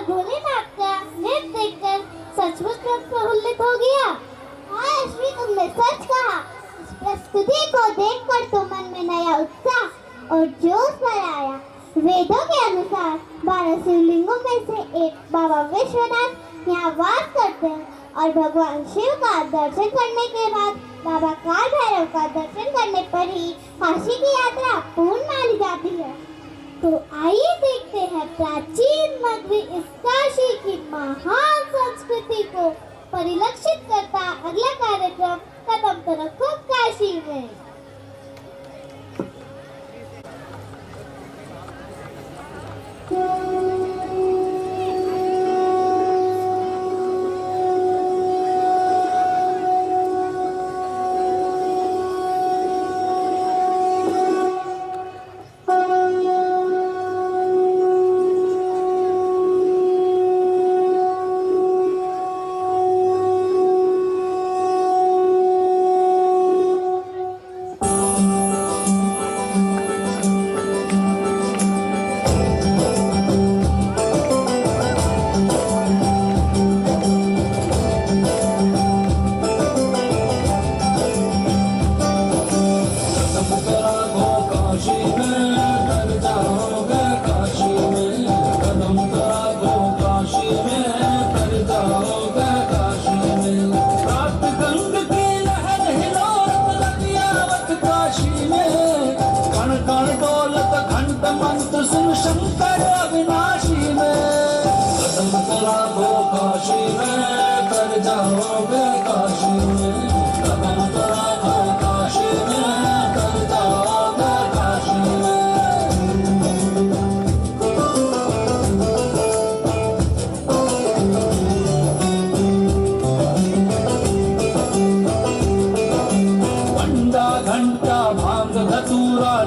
भोलेनाथ का नृत्य देखकर सचमुच मन प्रफुल्लित हो गया। हाँ अश्वी, तुमने सच कहा। इस प्रस्तुति को देखकर तो मन में नया उत्साह और जोश भर आया। वेदों के अनुसार 12 शिवलिंगों में से एक बाबा विश्वनाथ यहाँ वास करते हैं और भगवान शिव का दर्शन करने के बाद बाबा काल भैरव का दर्शन करने पर ही काशी की यात्रा पूर्ण मानी जाती है। तो आइए देखते हैं प्राचीन नगरी इस काशी की महान संस्कृति को परिलक्षित करता अगला कार्यक्रम कदम तो रखो काशी में।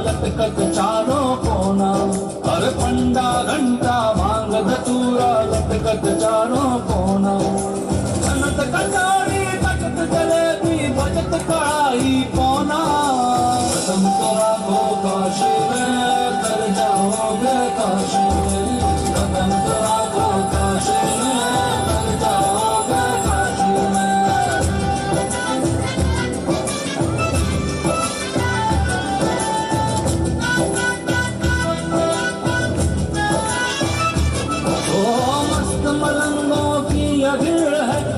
लटकत चारों कोना, हर पंडा घंटा भांग धतूरा लटकत चारों कोना। धनत कटारी बचत जलेबी बचत कढ़ाई पौना। कदम तोरा को काशी में कर जाओगे काशी में। कदम तोरा को काशी में कर जाओगे काशी में।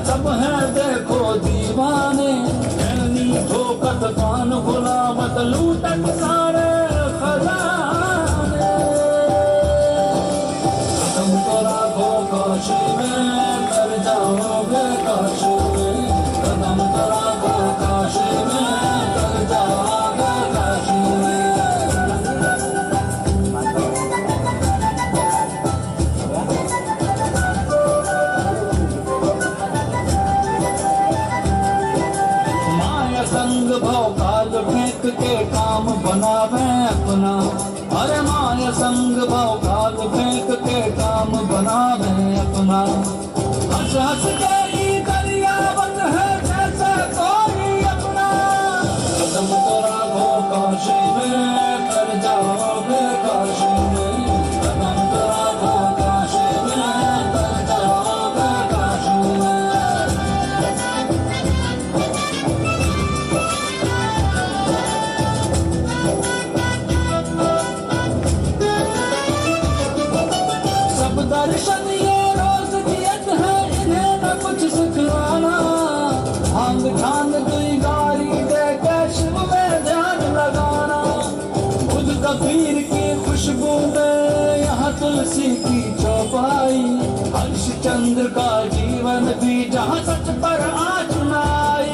सब है देखो दीवाने, ऐनी ठोकत कान गुलामत लूटत सारे खजाने। कदम तोरा को काशी में कर जाओगे काशी में। कदम तोरा को काशी में कर जाओगे काशी में। संग भाव काल फेंक के काम बनावे अपना। अरे माया संग भाव काल फेंक के काम बनावे अपना। हंस हंस के ही दरियावत है जैसे कोई अपना। कदम तोरा को काशी में कर जाओगे काशी में। कदम तोरा को काशी में कर जाओगे काशी में। दर्शन ये रोज दियत है, इन्हें न कुछ सिखलाना। भांग ठान दुई गारी दे के शिव में ध्यान लगाना। खुद कबीर की खुशबू में यहाँ तुलसी की चौपाई। हर्षचंद्र का जीवन भी जहाँ सच पर आचुनाई।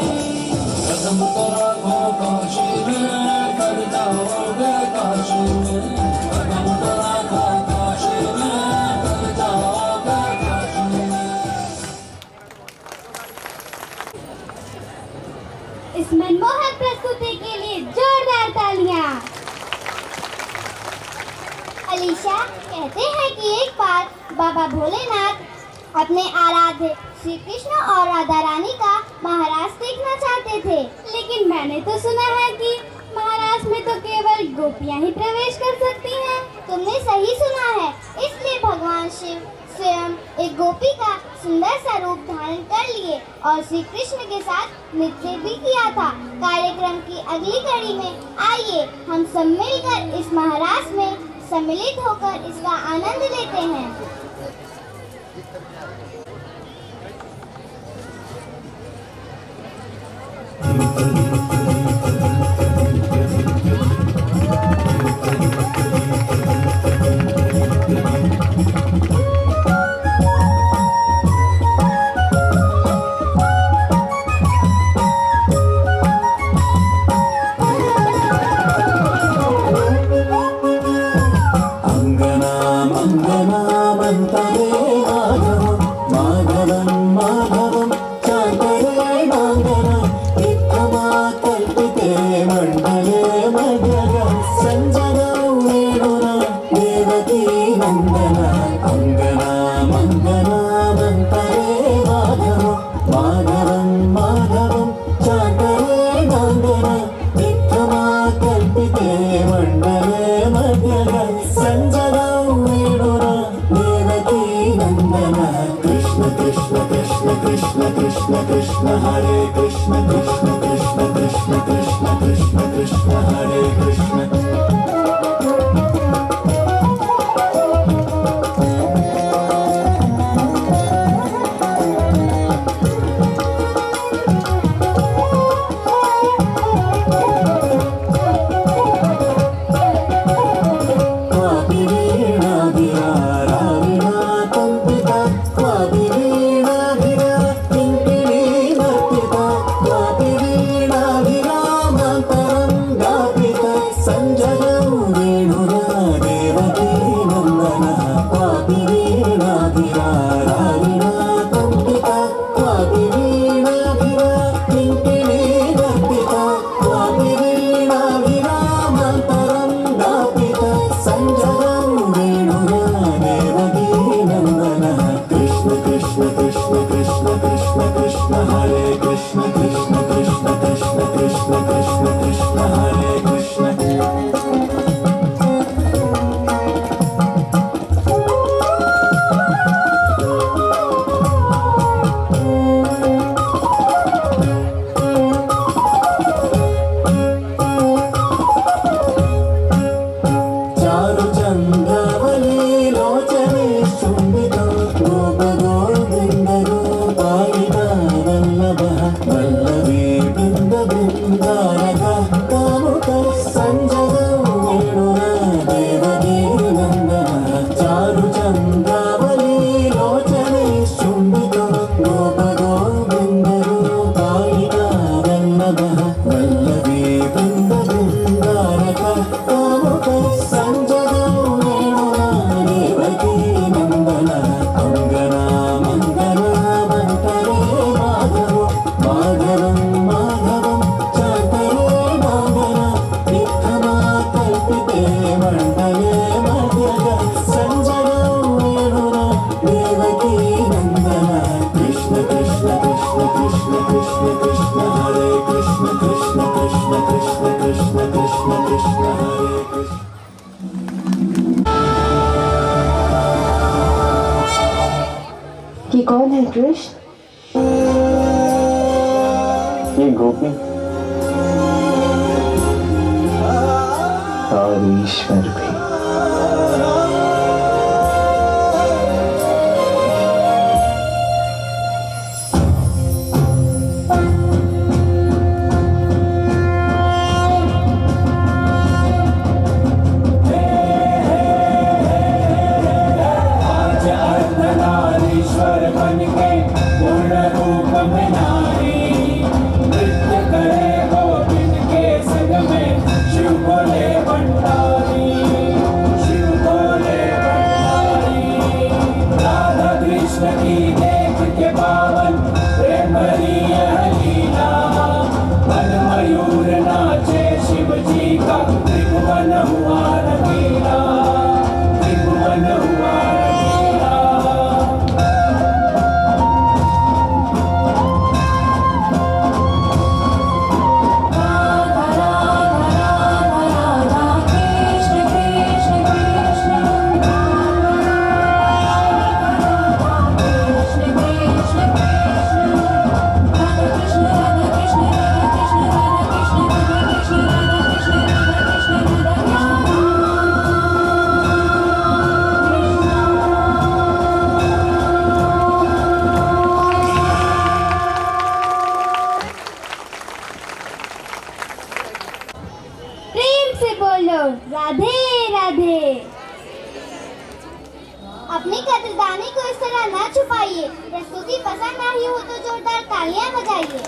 कदम तोरा को काशी में कर जाओगे काशी में। कदम तोरा को काशी में कर जाओगे काशी में। इस मनमोहक प्रस्तुति के लिए जोरदार तालियां। अलीशा कहते हैं कि एक बार बाबा भोलेनाथ अपने आराध्य श्री कृष्ण और राधा रानी का महाराज देखना चाहते थे, लेकिन मैंने तो सुना है कि महाराज में तो केवल गोपियां ही प्रवेश कर सकती हैं। तुमने सही सुना है। इसलिए भगवान शिव स्वयं एक गोपी का सुंदर सा रूप धारण कर लिए और श्री कृष्ण के साथ नृत्य भी किया था। कार्यक्रम की अगली कड़ी में आइए हम सब मिलकर इस महारास में सम्मिलित होकर इसका आनंद लेते हैं। ये कौन है कृष्ण? ये गोपी और ईश्वर भी। कदरदानी को इस तरह न छुपाइए। प्रस्तुति पसंद आई हो तो जोरदार तालियां बजाइए।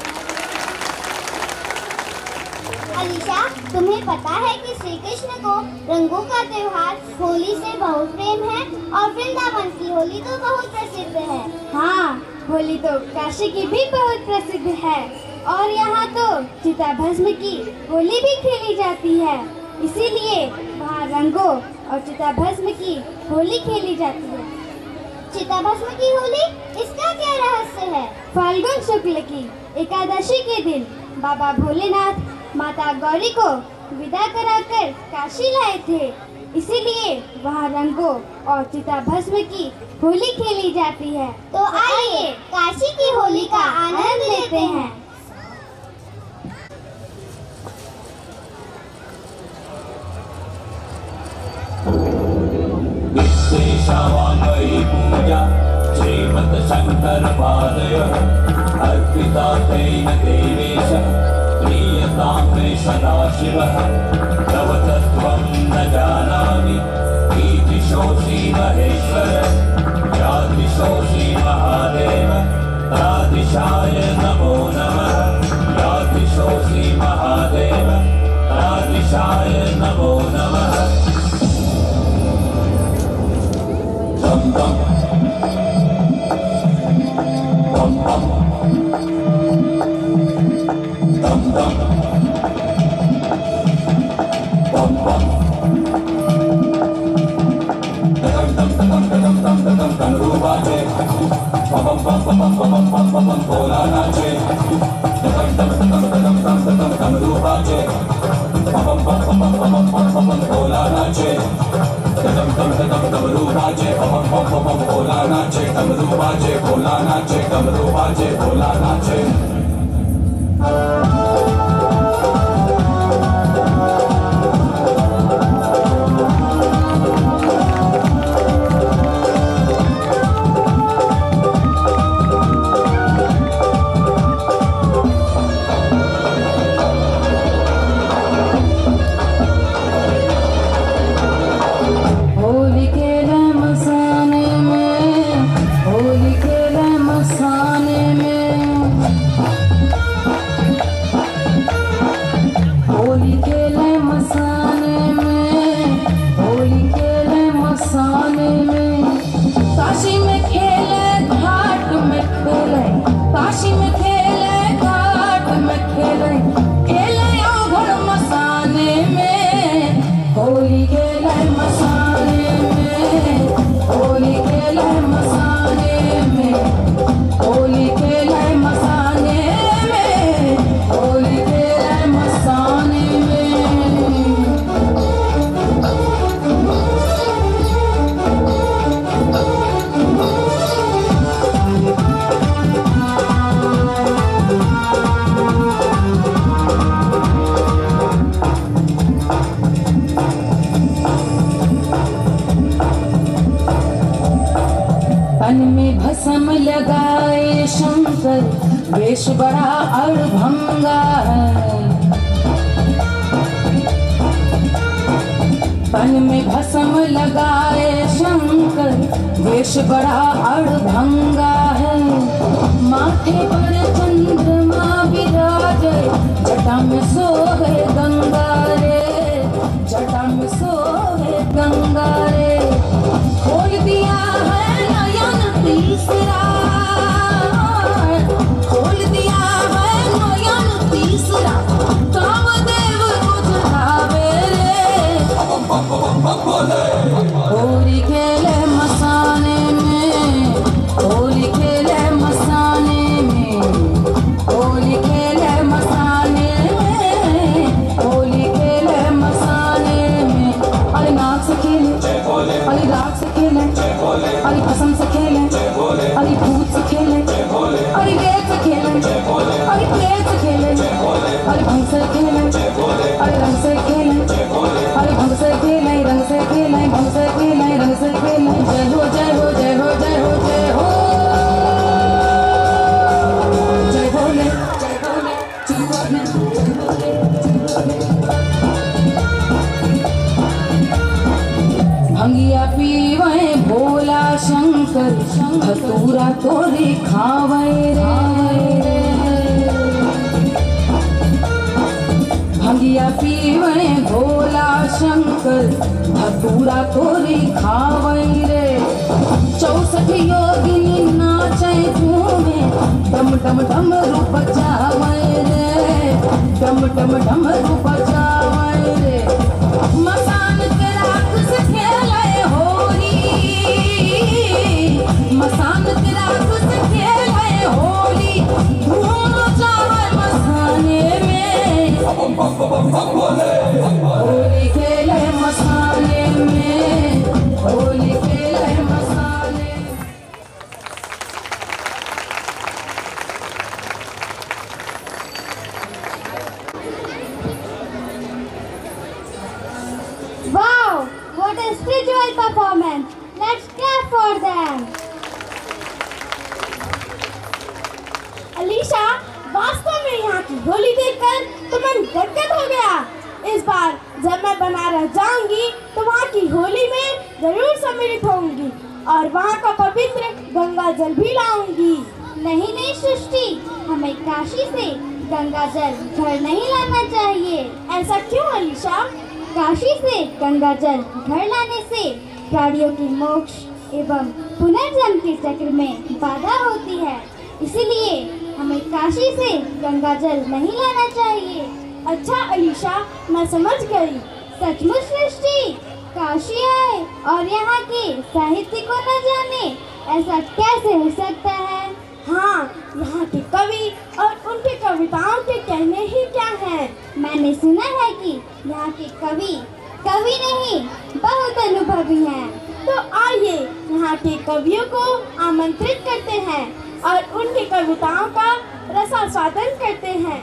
अलीशा, तुम्हें पता है कि श्री कृष्ण को रंगों का त्योहार होली से बहुत प्रेम है और वृंदावन की होली तो बहुत प्रसिद्ध है। हाँ, होली तो काशी की भी बहुत प्रसिद्ध है और यहाँ तो चिताभस्म की होली भी खेली जाती है। इसीलिए वहाँ रंगों और चिताभस्म की होली खेली जाती है। चिताभस्म की होली, इसका क्या रहस्य है? फाल्गुन शुक्ल की एकादशी के दिन बाबा भोलेनाथ माता गौरी को विदा कराकर काशी लाए थे। इसीलिए वहाँ रंगों और चिताभस्म की होली खेली जाती है। तो आइए काशी की होली का आनंद लेते हैं। विश्वेशावाङ्गयी पूजा श्रीमत् शङ्कर पादयः अर्पिता तेन देवेश प्रीयतां मे सदाशिवः तव तत्त्वं न जानामि ईदिशोऽसि महेश्वर यादिशोऽसि महादेव तादिशाय नमो नमः यादिशोऽसि महादेव तादिशाय नमो नमः। Dum dum, dum dum, dum dum, dum dum. Dum rubaje, bum bum bum bum bum bum bum bum bola nache. Dum rubaje, bum bum bum bum bum bum bum bola nache. डमरू बाजे बम बम बम भोला नाचे डमरू बाजे भोला नाचे डमरू बाजे भोला नाचे। लगाए शंकर वेश बड़ा अड़भंगा है। तन में भस्म लगाए शंकर वेश बड़ा अड़भंगा है। माथे पर चंद्रमा विराजे जटा में सोहे गंगा रे, जटा में सोहे गंगा रे। खोल दिया है नयन तीसरा, खोल दिया है नयन तीसरा, कामदेव बुझावे रे। होली खेले मसाने में, होली खेले मसाने में, होली खेले मसाने में, होली खेले शंकर धतूरा तोरी खावे रे भंगिया पीवे भोला शंकर धतूरा तोरी खावे रे 64 योगिनी नाचे घूमे डम डम डम रूप जावे रे डम डम डम रूप जावे रे मसान के रात से खेले होली मसान के रात से खेले होली धूम मचावे मसाने में होली खेले मसाने में होली खेले मसाने Wow, what a spiritual performance. Let's clap for them. Alisha, वास्तव में यहाँ की होली देखकर तो मन गदगद हो गया। इस बार जब मैं बनारस जाऊंगी तो वहाँ की होली में जरूर सम्मिलित होंगी और वहाँ का पवित्र गंगा जल भी लाऊंगी। नहीं नहीं सृष्टि, हमें काशी से गंगा जल घर नहीं लाना चाहिए। ऐसा क्यों अलीशा? काशी से गंगा जल घर लाने से प्राणियों की मोक्ष एवं पुनर्जन्म के चक्र में बाधा होती है, इसलिए हमें काशी से गंगा जल नहीं लाना चाहिए। अच्छा अलीशा, मैं समझ गई। सचमुच सृष्टि, काशी आए और यहाँ के साहित्य को न जाने, ऐसा कैसे हो सकता है? हाँ, यहाँ के कवि और उनकी कविताओं के कहने ही क्या हैं। मैंने सुना है कि यहाँ के कवि कवि नहीं बहुत अनुभवी हैं। तो आइए यहाँ के कवियों को आमंत्रित करते हैं और उनकी कविताओं का रसास्वादन करते हैं।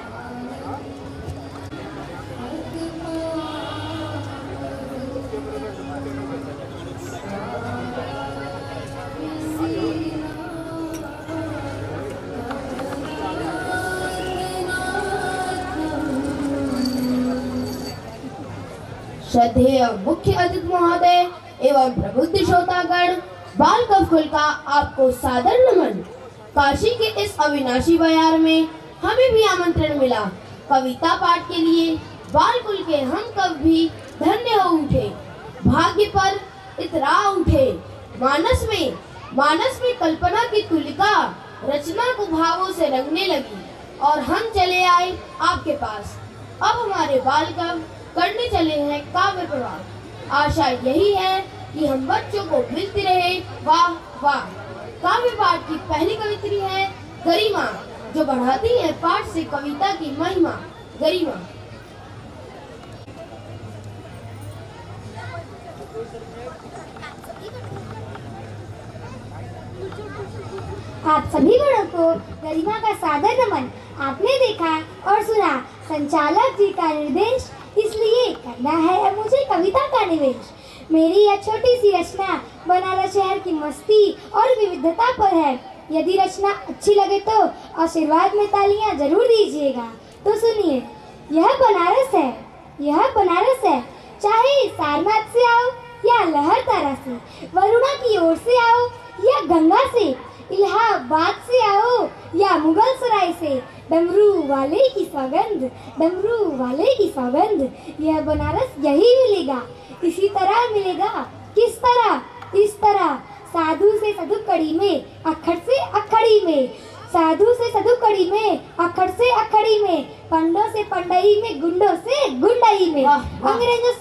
श्रद्धेय मुख्य अतिथि महोदय एवं प्रबुद्ध श्रोतागण, बाल कवकुल का आपको सादर नमन। काशी के इस अविनाशी बयार में हमें भी आमंत्रण मिला। कविता पाठ के लिए बालकुल के हम कवि भी धन्य हो उठे, भाग्य पर इतरा उठे। मानस में कल्पना की तुलिका रचना को भावों से रंगने लगी और हम चले आए आपके पास। अब हमारे बाल कवि करने चले हैं काव्य प्रवाह। आशा यही है कि हम बच्चों को मिलती रहे। वाह वाह। काव्य पाठ की पहली कवित्री है गरिमा, जो बढ़ाती है पाठ से कविता की महिमा। गरिमा। आप सभी बड़ों को गरिमा का सादर नमन। आपने देखा और सुना संचालक जी का निर्देश, इसलिए करना है मुझे कविता का निवेश। मेरी यह छोटी सी रचना बनारस शहर की मस्ती और विविधता पर है। यदि रचना अच्छी लगे तो आशीर्वाद में तालियां जरूर दीजिएगा। तो सुनिए, यह बनारस है, यह बनारस है। चाहे सारनाथ से आओ या लहरतारा से, वरुणा की ओर से आओ या गंगा से, इलाहाबाद से आओ या मुगल सराय से, डमरू वाले की सौगंध, डमरू वाले की सौगंध। यह बनारस यही मिलेगा, इसी तरह मिलेगा। किस तरह? इस तरह, साधु से साधु कड़ी में, अखड़ से अखड़ी में, साधु से साधु कड़ी में, अखड़ से अखड़ी में, पंडों से पंडई में, गुंडों से गुंडई में, अंग्रेजों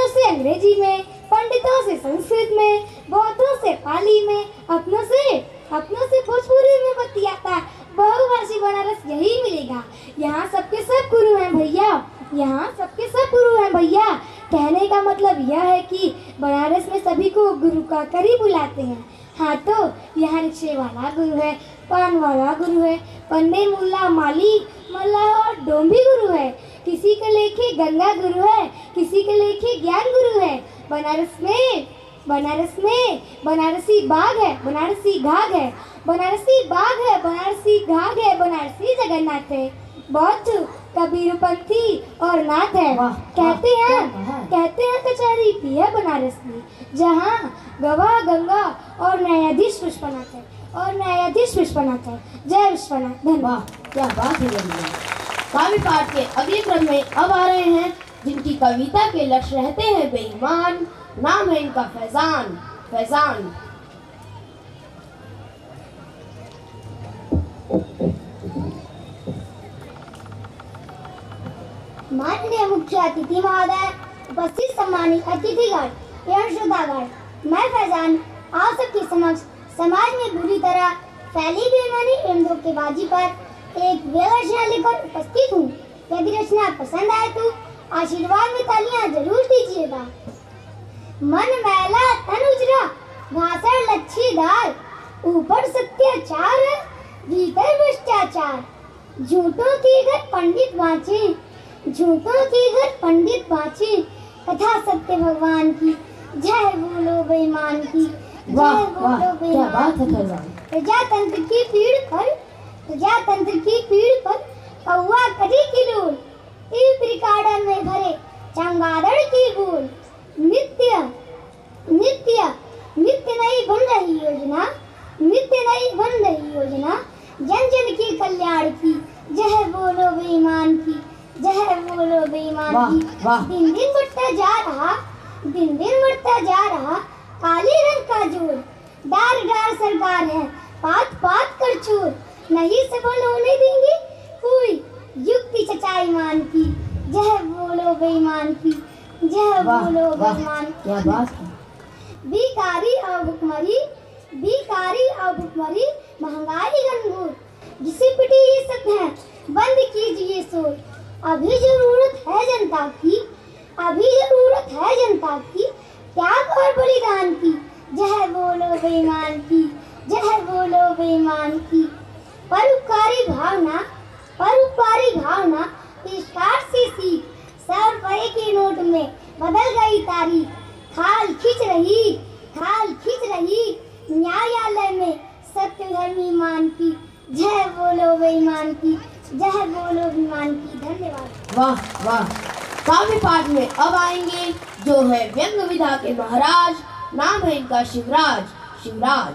से अंग्रेजी में, पंडितों से संस्कृत में, बौद्धों से पाली में, अपनों से भोजपुरी में बतियाता बहुभाषी बनारस यही मिलेगा। यहाँ सबके सब गुरु हैं भैया, यहाँ सबके सब गुरु हैं भैया। कहने का मतलब यह है कि बनारस में सभी को गुरु का करीब बुलाते हैं। हाँ, तो यहाँ रिक्शे वाला गुरु है, पान वाला गुरु है, पंडे मुल्ला माली मल्ला और डोंभी गुरु है। किसी के लेखे गंगा गुरु है, किसी के लेखे ज्ञान गुरु है। बनारस में बनारसी बाग है, बनारसी घाघ है, बनारसी बाग है, बनारसी घाघ है, बनारसी जगन्नाथ है। बौद्ध कबीरपंथी और नाथ है। वाह, कहते वाह, हैं क्या कहा है? कहते हैं कचहरी की है बनारस में, जहाँ गवाह गंगा और न्यायाधीश विश्वनाथ है, जय विश्वनाथ। धन्यवाद। वाह, क्या बात है मेरी। काव्य पाठ के अगले क्रम में अब आ रहे हैं जिनकी कविता के लक्ष्य रहते हैं बेईमान। नाम है इनका फैजान। फैजान। माननीय मुख्य अतिथि महोदय, उपस्थित सम्मानित अतिथिगण एवं श्रोतागण, मैं फैजान आप सबके समक्ष समाज में बुरी तरह फैली बेईमानी एवं धोखेबाजी पर एक रचना लेकर उपस्थित हूँ। यदि रचना पसंद आए तो आशीर्वाद में तालियां जरूर दीजिएगा। मन मैला तन उजरा, भाषण लच्छीदार, ऊपर सत्याचार भीतर भ्रष्टाचार। झूठों की घर पंडित बाँचे, झूठों की घर पंडित बाँचे, कथा सत्य भगवान की, जय बोलो बेईमान की, वाह जय वाह, बोलो क्या बात है बेईमान की। फैजान। प्रजातंत्र की पीड़ पर कौवा करी की लोल, टीप रिकॉर्डर में भरे चमगादड़ की बोल। नित्य नित्य नित्य नई बन रही योजना, नित्य नई बन रही योजना, जन जन की कल्याण की, जय बोलो बेईमान की, जय बोलो बेईमान वाह, की। वाह। दिन दिन बढ़ता जा रहा, दिन दिन बढ़ता जा रहा काले रंग का जोर। डार डार सरकार है, पात पात कर चोर, नहीं सफल होने देंगे कोई युक्ति सच्चाई मान की, जय बोलो बेईमान की, जय वाह बोलो वाह, बेईमान क्या की। बात है। बीकारी और भुखमरी, बीकारी और भुखमरी, महंगाई घनघोर, जिसे पिटी ये सब है बंद कीजिए शोर। अभी जरूरत है जनता की, अभी जरूरत है जनता की, त्याग और बलिदान की, जय बोलो बेईमान की, जय बोलो बेईमान की। परोपकारी भावना, परोपकारी भावना, तिरस्कार से सीख, 100 रुपए के नोट में बदल गई तारीख। खाल खींच रही न्यायालय में सत्य धर्मी मान की, जय बोलो बेईमान की, जय बोलो बेईमान की। धन्यवाद। वाह वाह। काव्य पाठ में अब आएंगे जो है व्यंग विधा के महाराज। नाम है इनका शिवराज। शिवराज।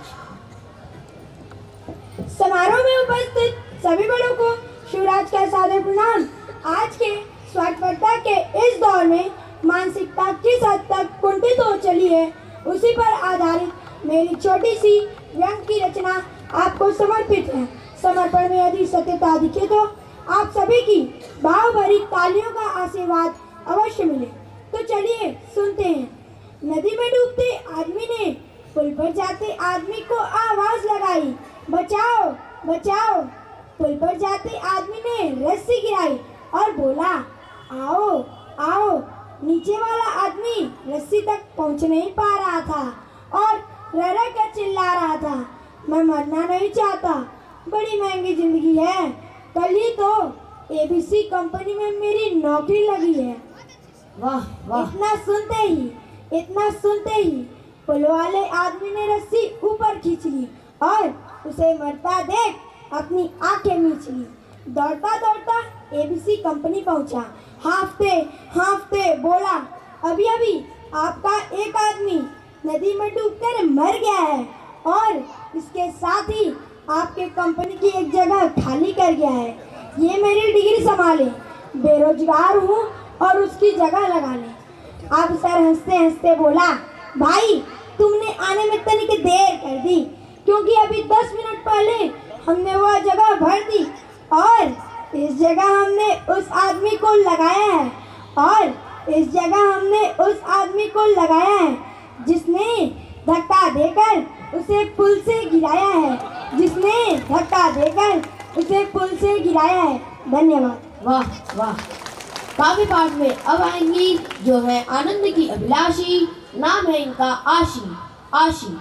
समारोह में उपस्थित सभी बड़ों को शिवराज का सादर प्रणाम। आज के स्वार्थपरता के इस दौर में मानसिकता किस हद तक कुंठित हो चली है, उसी पर आधारित मेरी छोटी सी व्यंग की रचना आपको समर्पित है। समर्पण में यदि सत्यता दिखे तो आप सभी की भाव भरी तालियों का आशीर्वाद अवश्य मिले। तो चलिए सुनते हैं। नदी में डूबते आदमी ने पुल पर जाते आदमी को आवाज लगाई, बचाओ बचाओ। पुल पर जाते आदमी ने रस्सी गिराई और बोला, आओ आओ। नीचे वाला आदमी रस्सी तक पहुंच नहीं पा रहा था और रह कर चिल्ला रहा था, मैं मरना नहीं चाहता, बड़ी महंगी जिंदगी है, कल ही तो एबीसी कंपनी में मेरी नौकरी लगी है। वाह वाह, इतना सुनते ही पुल वाले आदमी ने रस्सी ऊपर खींच ली और उसे मरता देख अपनी आंखें मीच ली। दौड़ता दौड़ता एबीसी कंपनी पहुंचा। हांफते बोला, अभी अभी आपका एक आदमी नदी में डूबकर मर गया है और इसके साथ ही आपके कंपनी की एक जगह खाली कर गया है। ये मेरी डिग्री संभाले, बेरोजगार हूँ और उसकी जगह लगा ले। अब सर हंसते हंसते बोला, भाई तुमने आने में तनिक देर कर दी, क्योंकि अभी 10 मिनट पहले हमने वह जगह भर दी और इस जगह हमने उस आदमी को लगाया है, और इस जगह हमने उस आदमी को लगाया है जिसने धक्का देकर उसे पुल से गिराया है, जिसने धक्का देकर उसे पुल से गिराया है। धन्यवाद। वाह वाह। काव्य पाठ में अब आएंगी जो है आनंद की अभिलाषी। नाम है इनका आशी। आशी।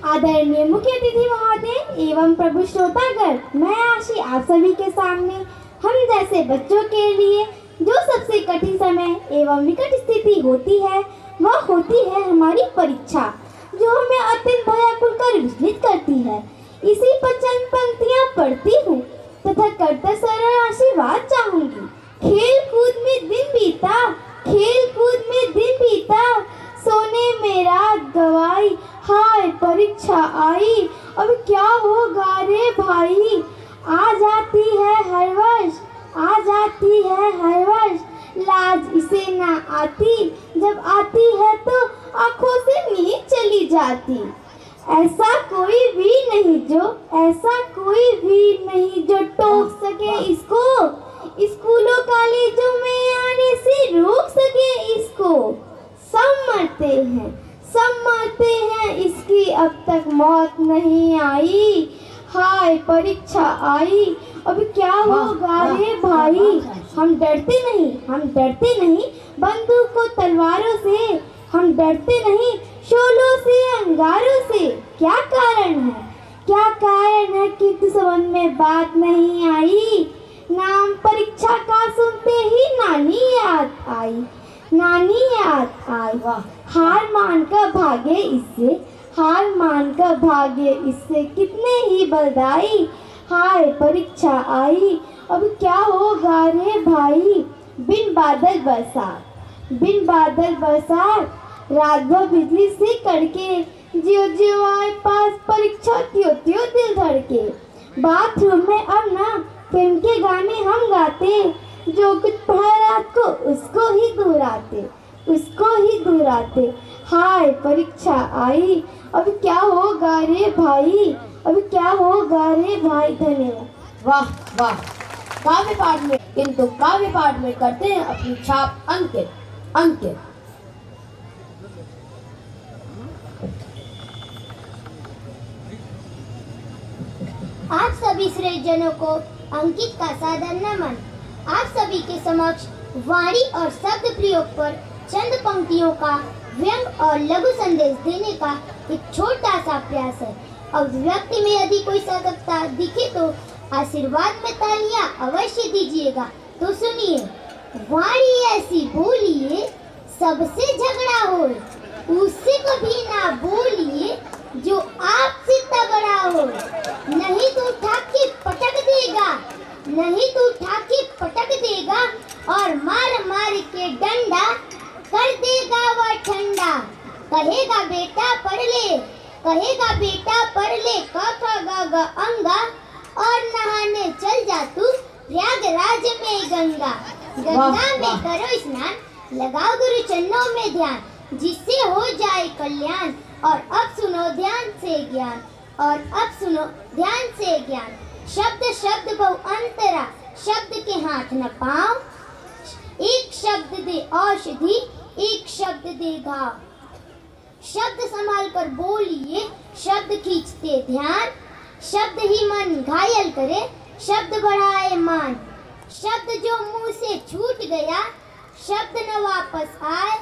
आदरणीय मुख्य अतिथि महोदय एवं प्रभु श्रोतागण, मैं आशी आप सभी के सामने हम जैसे बच्चों के लिए जो सबसे कठिन समय एवं विकट स्थिति होती है वह होती है हमारी परीक्षा, जो हमें अत्यंत भयाकुल कर विचलित करती है। इसी पर चंद पंक्तियां पढ़ती हूँ तथा करता सरल आशीर्वाद चाहूंगी। खेल कूद में दिन बीता, खेल कूद में दिन बीता, सोने में रात गवाई, हाय परीक्षा आई, अब क्या होगा रे भाई। आ जाती है हर वर्ष, आ जाती है हर वर्ष, लाज इसे ना आती, जब आती है तो आंखों से नींद चली जाती। ऐसा कोई भी नहीं जो, ऐसा कोई भी नहीं जो टोक सके इसको, स्कूलों कॉलेजों में आने से रोक सके इसको। सब मरते हैं, सब मरते हैं, इसकी अब तक मौत नहीं आई, हाय परीक्षा आई, अब क्या होगा रे भाई। हम डरते नहीं, हम डरते नहीं बंदूक को तलवारों से, हम डरते नहीं शोलों से अंगारों से। क्या कारण है, क्या कारण है कि तुझ समझ में बात नहीं आई। नाम परीक्षा का सुनते ही नानी याद आई, नानी याद आई। हार मान कर भागे इससे, हार मान कर भागे इससे, कितने ही बधाई, हाय परीक्षा आई, अब क्या होगा रे भाई। बिन बादल बरसात, बिन बादल बरसात, रात भर बिजली से कड़के, जियो जियो आए पास परीक्षा त्यों त्यों दिल धड़के। बाथरूम में अब ना फिल्म के गाने हम गाते, जो कुछ पढ़ा रात को उसको ही दोहराते, उसको ही दोहराते, हाय परीक्षा आई, अब क्या होगा रे भाई, अब क्या होगा रे भाई। धन्यवाद। वाह वाह। काव्य पाठ में, किंतु काव्य पाठ में करते हैं अपनी छाप अंकित, अंकित। आप सभी श्रेष्ठजनों को अंकित का सादर नमन। आप सभी के समक्ष वाणी और शब्द प्रयोग पर चंद पंक्तियों का व्यंग और लघु संदेश देने का एक छोटा सा प्रयास है। अभिव्यक्ति में यदि कोई सतर्कता दिखे तो आशीर्वाद में तालियां अवश्य दीजिएगा। तो सुनिए। वाणी ऐसी बोलिए सबसे झगड़ा हो, उससे कभी ना बोलिए जो आपसे तगड़ा हो। नहीं तो उठा के पटक देगा, नहीं तो उठा के पटक देगा, और मार मार के डंडा कर देगा वह ठंडा। कहेगा बेटा पढ़ ले, कहेगा बेटा पढ़ ले, क ख ग घ अंगा, और नहाने चल जा तू प्रयागराज में गंगा। गंगा में करो स्नान, लगाओ गुरु चरणों में ध्यान, जिससे हो जाए कल्याण। और अब सुनो ध्यान से ज्ञान, और अब सुनो ध्यान से ज्ञान। शब्द शब्द बहु अंतरा, शब्द के हाथ न पाँव, एक शब्द दे औषधि, एक शब्द दे घाव। शब्द संभाल कर बोलिए, शब्द खींचते ध्यान, शब्द ही मन घायल करे, शब्द बढ़ाए मान। शब्द जो मुंह से छूट गया, शब्द न वापस आए,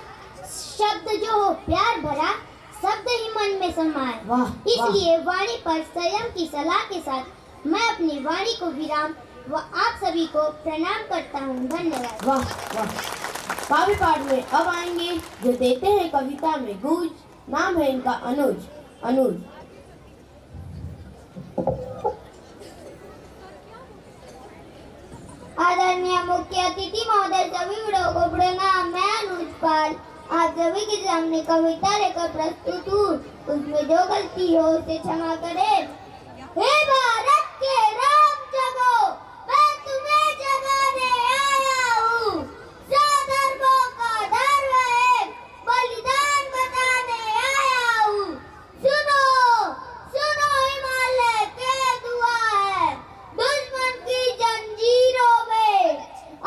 शब्द जो हो प्यार भरा, शब्द ही मन में समाए। इसलिए वाणी पर संयम की सलाह के साथ मैं अपनी वाणी को विराम व आप सभी को प्रणाम करता हूँ। धन्यवाद। वाह वाह। काव्य पाठ में अब आएंगे जो देते हैं कविता में गूंज। नाम है इनका अनुज, अनुज। आदरणीय मुख्य अतिथि महोदय, सभी बड़ों को प्रणाम। मैं अनुज पाल आप सभी के सामने कविता लेकर प्रस्तुत हूँ। उसमें जो गलती हो उसे क्षमा करें। हे भारत के राम जगो, मैं तुम्हें जगाने आया हूँ। धर्मों का धर्म है, बलिदान बताने आया हूँ। सुनो सुनो हिमालय के दुआ है, दुश्मन की जंजीरों में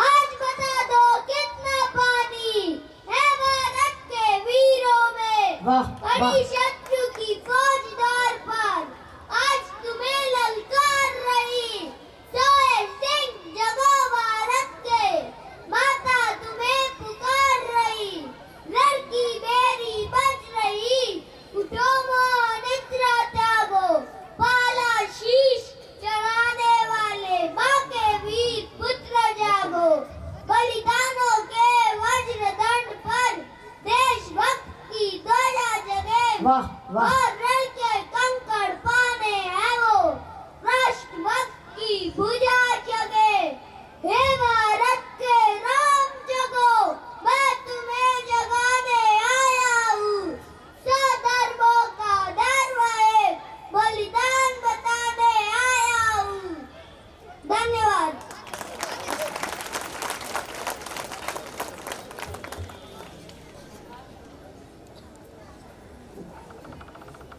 आज बता दो कितना पानी है भारत के वीरों में। कड़ी शत्रु की फौजदार पर आज तुम्हें ललकार रही, सोए सिंह जगो भारत के, माता तुम्हें पुकार रही। लड़की मेरी बच रही, उठो मोह निद्रा त्यागो, पाला शीश चढ़ाने वाले माँ के वीर पुत्र जागो। बलिदानों के वज्र दंड पर देशभक्त की ध्वजा जगे, और रण के कंकड़ पाने हैं वो।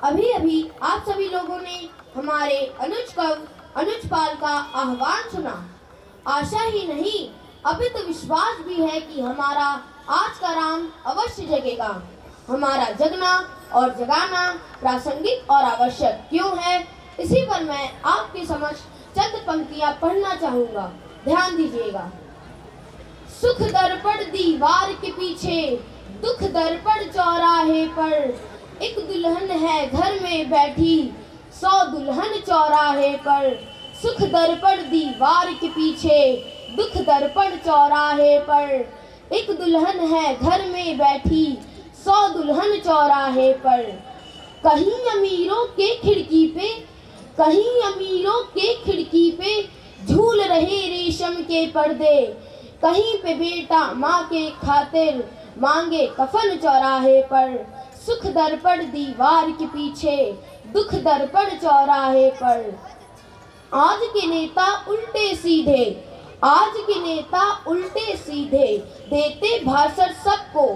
अभी अभी आप सभी लोगों ने हमारे अनुज पाल का आह्वान सुना। आशा ही नहीं, अभी तो विश्वास भी है कि हमारा आज का राम अवश्य जगेगा। हमारा जगना और जगाना प्रासंगिक और आवश्यक क्यों है, इसी पर मैं आपके समक्ष चंद पंक्तियां पढ़ना चाहूंगा। ध्यान दीजिएगा। सुख दर्पण दीवार के पीछे, दुख दर्पण चौराहे पर, एक दुल्हन है घर में बैठी, 100 दुल्हन चौराहे पर। सुख दर्पण दीवार के पीछे, दुख दर्पण चौराहे पर, एक दुल्हन है घर में बैठी, 100 दुल्हन चौराहे पर। कहीं अमीरों के खिड़की पे, कहीं अमीरों के खिड़की पे झूल रहे रेशम के पर्दे, कहीं पे बेटा माँ के खातिर मांगे कफन चौराहे पर। सुख दर्पण दीवार के पीछे, दुख दर्पण चौराहे पर। आज के नेता उल्टे सीधे, आज के नेता उल्टे सीधे देते भाषण सबको,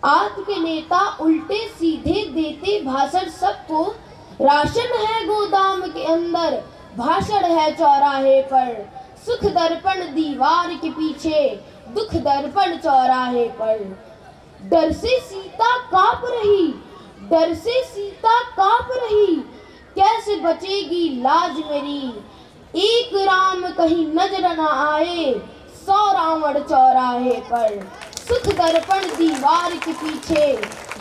आज के नेता उल्टे सीधे देते भाषण सबको। राशन है गोदाम के अंदर, भाषण है चौराहे पर। सुख दर्पण दीवार के पीछे, दुख दर्पण चौराहे पर। डर से सीता कांप रही, डर से सीता कांप रही, कैसे बचेगी लाज मेरी। एक राम कहीं नजर न आए, 100 रावण चौराहे पर। सुख दर्पण दीवार के पीछे,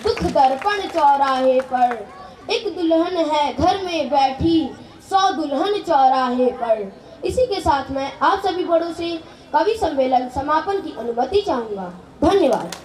दुख दर्पण चौराहे पर। एक दुल्हन है घर में बैठी, 100 दुल्हन चौराहे पर। इसी के साथ मैं आप सभी बड़ों से कवि सम्मेलन समापन की अनुमति चाहूंगा। धन्यवाद।